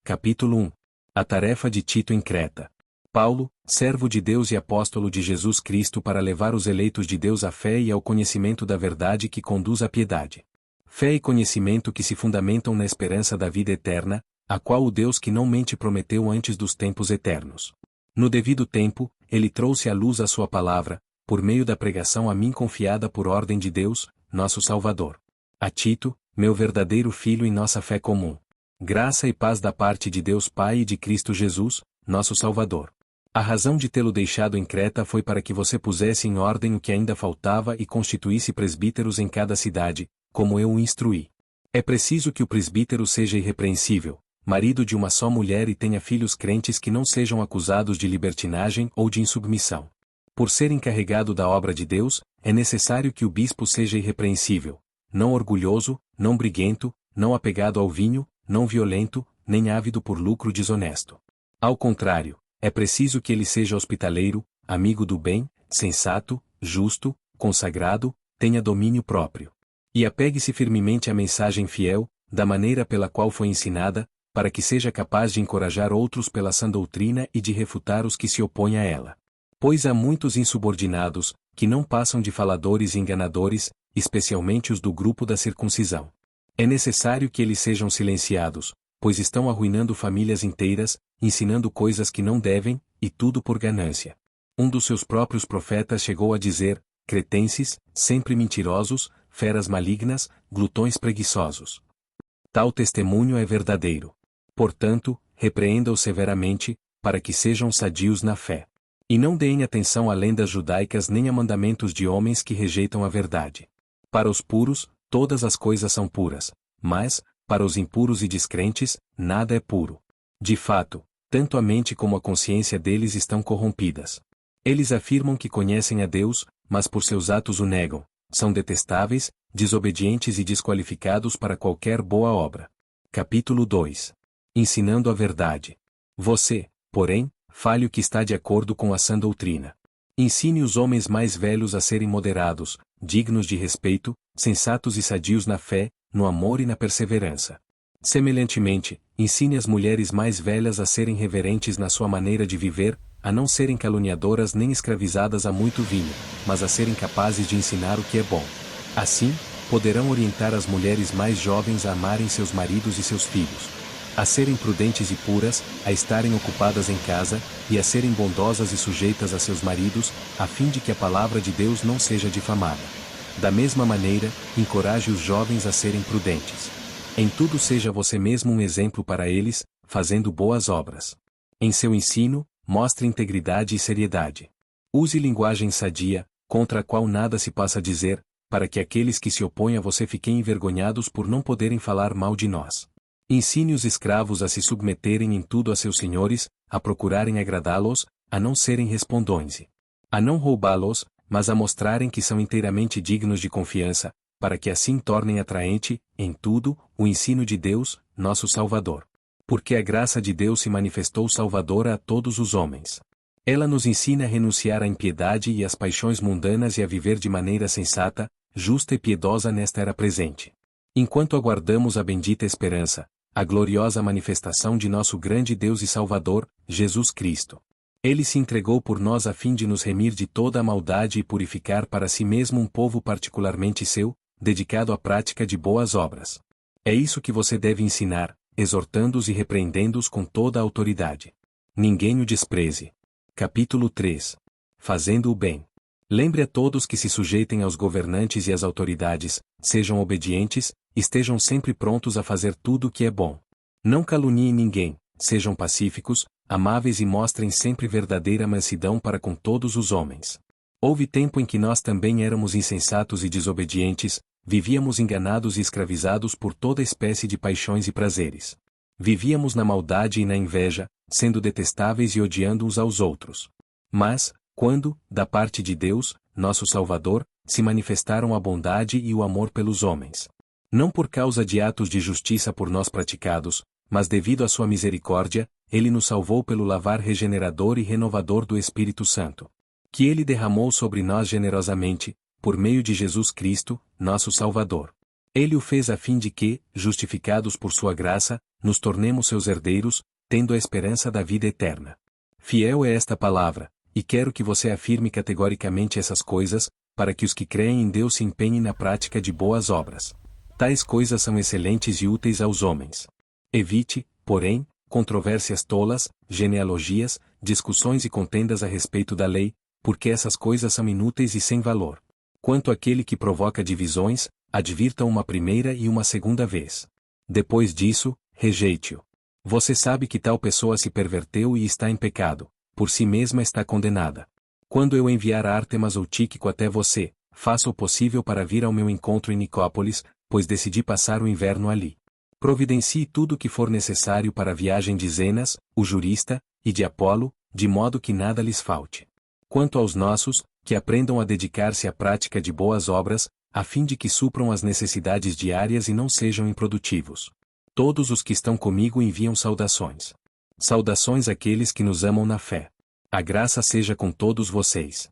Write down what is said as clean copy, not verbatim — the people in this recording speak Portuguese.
Capítulo 1. A tarefa de Tito em Creta. Paulo, servo de Deus e apóstolo de Jesus Cristo para levar os eleitos de Deus à fé e ao conhecimento da verdade que conduz à piedade. Fé e conhecimento que se fundamentam na esperança da vida eterna, a qual o Deus que não mente prometeu antes dos tempos eternos. No devido tempo, ele trouxe à luz a sua palavra, por meio da pregação a mim confiada por ordem de Deus, nosso Salvador. A Tito, meu verdadeiro filho em nossa fé comum. Graça e paz da parte de Deus Pai e de Cristo Jesus, nosso Salvador. A razão de tê-lo deixado em Creta foi para que você pusesse em ordem o que ainda faltava e constituísse presbíteros em cada cidade, como eu o instruí. É preciso que o presbítero seja irrepreensível, marido de uma só mulher e tenha filhos crentes que não sejam acusados de libertinagem ou de insubmissão. Por ser encarregado da obra de Deus, é necessário que o bispo seja irrepreensível, não orgulhoso, não briguento, não apegado ao vinho, não violento, nem ávido por lucro desonesto. Ao contrário, é preciso que ele seja hospitaleiro, amigo do bem, sensato, justo, consagrado, tenha domínio próprio. E apegue-se firmemente à mensagem fiel, da maneira pela qual foi ensinada, para que seja capaz de encorajar outros pela sã doutrina e de refutar os que se opõem a ela. Pois há muitos insubordinados, que não passam de faladores e enganadores, especialmente os do grupo da circuncisão. É necessário que eles sejam silenciados, pois estão arruinando famílias inteiras, ensinando coisas que não devem, e tudo por ganância. Um dos seus próprios profetas chegou a dizer: cretenses, sempre mentirosos, feras malignas, glutões preguiçosos. Tal testemunho é verdadeiro. Portanto, repreenda-os severamente, para que sejam sadios na fé. E não deem atenção a lendas judaicas nem a mandamentos de homens que rejeitam a verdade. Para os puros, todas as coisas são puras, mas, para os impuros e descrentes, nada é puro. De fato, tanto a mente como a consciência deles estão corrompidas. Eles afirmam que conhecem a Deus, mas por seus atos o negam, são detestáveis, desobedientes e desqualificados para qualquer boa obra. Capítulo 2. Ensinando a verdade. Você, porém, fale o que está de acordo com a sã doutrina. Ensine os homens mais velhos a serem moderados, dignos de respeito, sensatos e sadios na fé, no amor e na perseverança. Semelhantemente, ensine as mulheres mais velhas a serem reverentes na sua maneira de viver, a não serem caluniadoras nem escravizadas a muito vinho, mas a serem capazes de ensinar o que é bom. Assim, poderão orientar as mulheres mais jovens a amarem seus maridos e seus filhos, a serem prudentes e puras, a estarem ocupadas em casa, e a serem bondosas e sujeitas a seus maridos, a fim de que a palavra de Deus não seja difamada. Da mesma maneira, encoraje os jovens a serem prudentes. Em tudo seja você mesmo um exemplo para eles, fazendo boas obras. Em seu ensino, mostre integridade e seriedade. Use linguagem sadia, contra a qual nada se possa dizer, para que aqueles que se opõem a você fiquem envergonhados por não poderem falar mal de nós. Ensine os escravos a se submeterem em tudo a seus senhores, a procurarem agradá-los, a não serem respondões, a não roubá-los, mas a mostrarem que são inteiramente dignos de confiança, para que assim tornem atraente, em tudo, o ensino de Deus, nosso Salvador. Porque a graça de Deus se manifestou salvadora a todos os homens. Ela nos ensina a renunciar à impiedade e às paixões mundanas e a viver de maneira sensata, justa e piedosa nesta era presente. Enquanto aguardamos a bendita esperança, a gloriosa manifestação de nosso grande Deus e Salvador, Jesus Cristo. Ele se entregou por nós a fim de nos remir de toda a maldade e purificar para si mesmo um povo particularmente seu, dedicado à prática de boas obras. É isso que você deve ensinar, exortando-os e repreendendo-os com toda a autoridade. Ninguém o despreze. Capítulo 3. Fazendo o bem. Lembre a todos que se sujeitem aos governantes e às autoridades, sejam obedientes, estejam sempre prontos a fazer tudo o que é bom. Não caluniem ninguém, sejam pacíficos, amáveis e mostrem sempre verdadeira mansidão para com todos os homens. Houve tempo em que nós também éramos insensatos e desobedientes, vivíamos enganados e escravizados por toda espécie de paixões e prazeres. Vivíamos na maldade e na inveja, sendo detestáveis e odiando uns aos outros. Mas, quando, da parte de Deus, nosso Salvador, se manifestaram a bondade e o amor pelos homens. Não por causa de atos de justiça por nós praticados, mas devido à sua misericórdia, ele nos salvou pelo lavar regenerador e renovador do Espírito Santo, que ele derramou sobre nós generosamente, por meio de Jesus Cristo, nosso Salvador. Ele o fez a fim de que, justificados por sua graça, nos tornemos seus herdeiros, tendo a esperança da vida eterna. Fiel é esta palavra, e quero que você afirme categoricamente essas coisas, para que os que creem em Deus se empenhem na prática de boas obras. Tais coisas são excelentes e úteis aos homens. Evite, porém, controvérsias tolas, genealogias, discussões e contendas a respeito da lei, porque essas coisas são inúteis e sem valor. Quanto àquele que provoca divisões, advirta-o uma primeira e uma segunda vez. Depois disso, rejeite-o. Você sabe que tal pessoa se perverteu e está em pecado, por si mesma está condenada. Quando eu enviar Ártemas ou Tíquico até você, faça o possível para vir ao meu encontro em Nicópolis, pois decidi passar o inverno ali. Providencie tudo o que for necessário para a viagem de Zenas, o jurista, e de Apolo, de modo que nada lhes falte. Quanto aos nossos, que aprendam a dedicar-se à prática de boas obras, a fim de que supram as necessidades diárias e não sejam improdutivos. Todos os que estão comigo enviam saudações. Saudações àqueles que nos amam na fé. A graça seja com todos vocês.